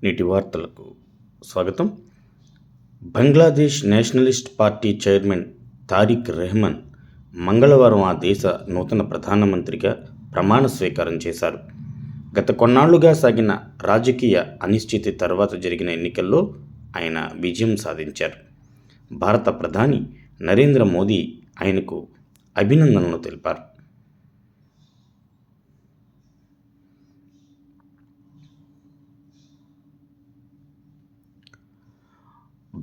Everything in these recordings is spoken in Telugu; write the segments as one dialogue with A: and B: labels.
A: నేటి వార్తలకు స్వాగతం. Bangladesh nationalist party chairman Tariq Rahman మంగళవారం ఆ దేశ నూతన ప్రధానమంత్రిగా ప్రమాణ స్వీకారం చేశారు. గత కొన్నాళ్లుగా సాగిన రాజకీయ అనిశ్చితి తర్వాత జరిగిన ఎన్నికల్లో ఆయన విజయం సాధించారు. భారత ప్రధాని నరేంద్ర మోదీ ఆయనకు అభినందనలు తెలిపారు.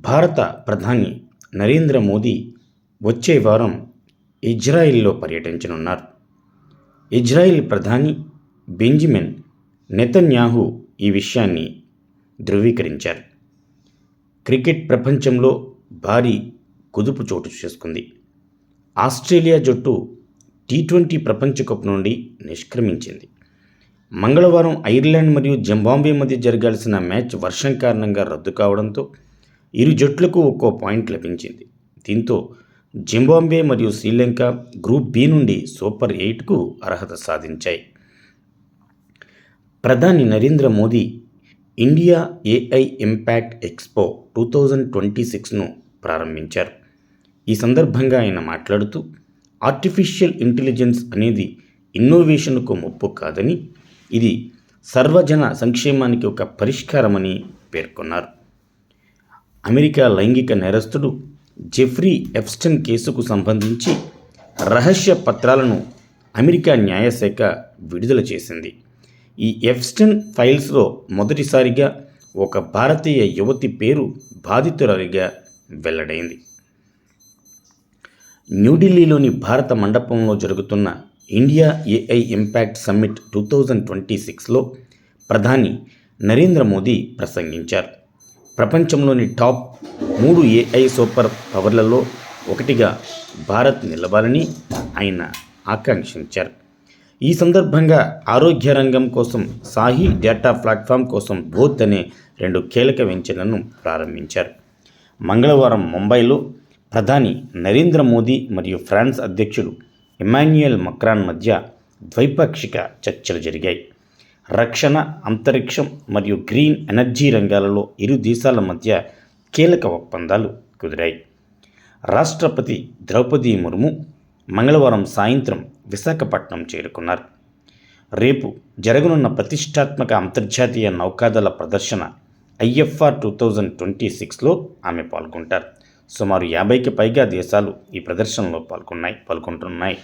A: భారత ప్రధాని నరేంద్ర మోదీ వచ్చే వారం ఇజ్రాయిల్లో పర్యటించనున్నారు. ఇజ్రాయిల్ ప్రధాని బెంజమిన్ నెతన్యాహు ఈ విషయాన్ని ధృవీకరించారు. క్రికెట్ ప్రపంచంలో భారీ కుదుపు చోటు చేసుకుంది. ఆస్ట్రేలియా జట్టు టీ20 ప్రపంచ కప్ నుండి నిష్క్రమించింది. మంగళవారం ఐర్లాండ్ మరియు జింబాబ్వే మధ్య జరగాల్సిన మ్యాచ్ వర్షం కారణంగా రద్దు కావడంతో ఇరు జట్లకు ఒక్కో పాయింట్ లభించింది. దీంతో జింబాబ్వే మరియు శ్రీలంక గ్రూప్ బి నుండి సూపర్ 8కు అర్హత సాధించాయి. ప్రధాని Narendra Modi India AI impact expo 2026ను ప్రారంభించారు. ఈ సందర్భంగా ఆయన మాట్లాడుతూ ఆర్టిఫిషియల్ ఇంటెలిజెన్స్ అనేది ఇన్నోవేషన్కు ముప్పు కాదని, ఇది సర్వజన సంక్షేమానికి ఒక పరిష్కారమని పేర్కొన్నారు. అమెరికా లైంగిక నేరస్తుడు జెఫ్రీ ఎప్స్టైన్ కేసుకు సంబంధించి రహస్య పత్రాలను అమెరికా న్యాయశాఖ విడుదల చేసింది. ఈ ఎప్స్టైన్ ఫైల్స్లో మొదటిసారిగా ఒక భారతీయ యువతి పేరు బాధితురాలిగా వెల్లడైంది. న్యూఢిల్లీలోని భారత మండపంలో జరుగుతున్న ఇండియా ఏఐ ఇంపాక్ట్ సమ్మిట్ 2026లో ప్రధాని నరేంద్ర మోదీ ప్రసంగించారు. ప్రపంచంలోని టాప్ 3 ఏఐ సూపర్ పవర్లలో ఒకటిగా భారత్ నిలవాలని ఆయన ఆకాంక్షించారు. ఈ సందర్భంగా ఆరోగ్య రంగం కోసం సాహి డేటా ప్లాట్ఫామ్ కోసం బోత్ అనే 2 కీలక వెంచర్లను ప్రారంభించారు. మంగళవారం ముంబైలో ప్రధాని నరేంద్ర మోదీ మరియు ఫ్రాన్స్ అధ్యక్షుడు ఇమాన్యుయల్ మక్రాన్ మధ్య ద్వైపాక్షిక చర్చలు జరిగాయి. రక్షణ, అంతరిక్షం మరియు గ్రీన్ ఎనర్జీ రంగాలలో ఇరు దేశాల మధ్య కీలక ఒప్పందాలు కుదిరాయి. రాష్ట్రపతి ద్రౌపది ముర్ము మంగళవారం సాయంత్రం విశాఖపట్నం చేరుకున్నారు. రేపు జరగనున్న ప్రతిష్టాత్మక అంతర్జాతీయ నౌకాదళ ప్రదర్శన IFR 2026లో ఆమె పాల్గొంటారు. సుమారు 50కి పైగా దేశాలు ఈ ప్రదర్శనలో పాల్గొంటున్నాయి.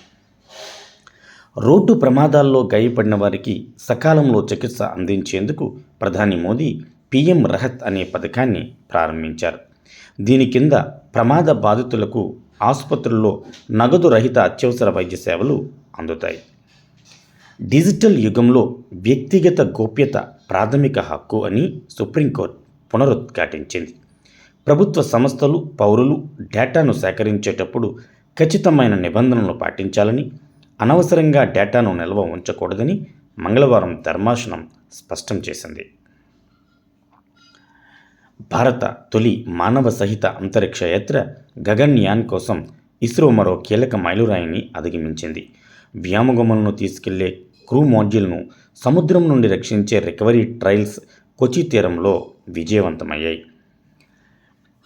A: రోడ్డు ప్రమాదాల్లో గాయపడిన వారికి సకాలంలో చికిత్స అందించేందుకు ప్రధాని మోదీ PM రహత్ అనే పథకాన్ని ప్రారంభించారు. దీని కింద ప్రమాద బాధితులకు ఆసుపత్రుల్లో నగదు రహిత అత్యవసర వైద్య సేవలు అందుతాయి. డిజిటల్ యుగంలో వ్యక్తిగత గోప్యత ప్రాథమిక హక్కు అని సుప్రీంకోర్టు పునరుద్ఘాటించింది. ప్రభుత్వ సంస్థలు, పౌరులు డేటాను సేకరించేటప్పుడు ఖచ్చితమైన నిబంధనలు పాటించాలని, అనవసరంగా డేటాను నిల్వ ఉంచకూడదని మంగళవారం ధర్మాసనం స్పష్టం చేసింది. భారత తొలి మానవ సహిత అంతరిక్ష యాత్ర గగన్యాన్ కోసం ఇస్రో మరో కీలక మైలురాయిని అధిగమించింది. వ్యోమగమనను తీసుకెళ్లే క్రూ మాడ్యూల్ను సముద్రం నుండి రక్షించే రికవరీ ట్రయల్స్ కొచి తీరంలో విజయవంతమయ్యాయి.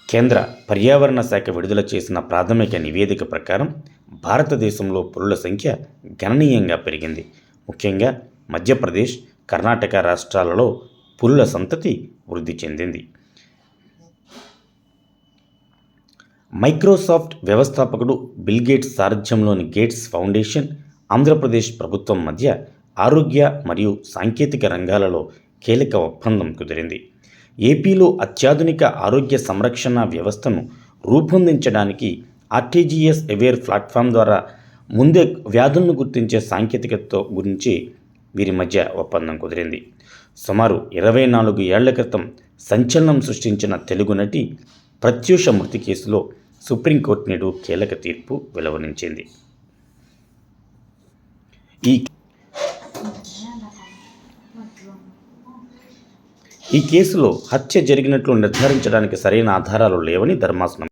A: కేంద్ర పర్యావరణ శాఖ విడుదల చేసిన ప్రాథమిక నివేదిక ప్రకారం భారతదేశంలో పులుల సంఖ్య గణనీయంగా పెరిగింది. ముఖ్యంగా మధ్యప్రదేశ్, కర్ణాటక రాష్ట్రాలలో పులుల సంతతి వృద్ధి చెందింది. మైక్రోసాఫ్ట్ వ్యవస్థాపకుడు బిల్ గేట్స్ సారథ్యంలోని గేట్స్ ఫౌండేషన్, ఆంధ్రప్రదేశ్ ప్రభుత్వం మధ్య ఆరోగ్య మరియు సాంకేతిక రంగాలలో కీలక ఒప్పందం కుదిరింది. ఏపీలో అత్యాధునిక ఆరోగ్య సంరక్షణ వ్యవస్థను రూపొందించడానికి RTGS అవేర్ ప్లాట్ఫామ్ ద్వారా ముందే వ్యాధులను గుర్తించే సాంకేతికత గురించి వీరి మధ్య ఒప్పందం కుదిరింది. సుమారు 24 ఏళ్ల క్రితం సంచలనం సృష్టించిన తెలుగు నటి ప్రత్యూష మృతి కేసులో సుప్రీంకోర్టు నేడు కీలక తీర్పు వెలువరించింది. ఈ కేసులో హత్య జరిగినట్లు నిర్ధారించడానికి సరైన ఆధారాలు లేవని ధర్మాసనం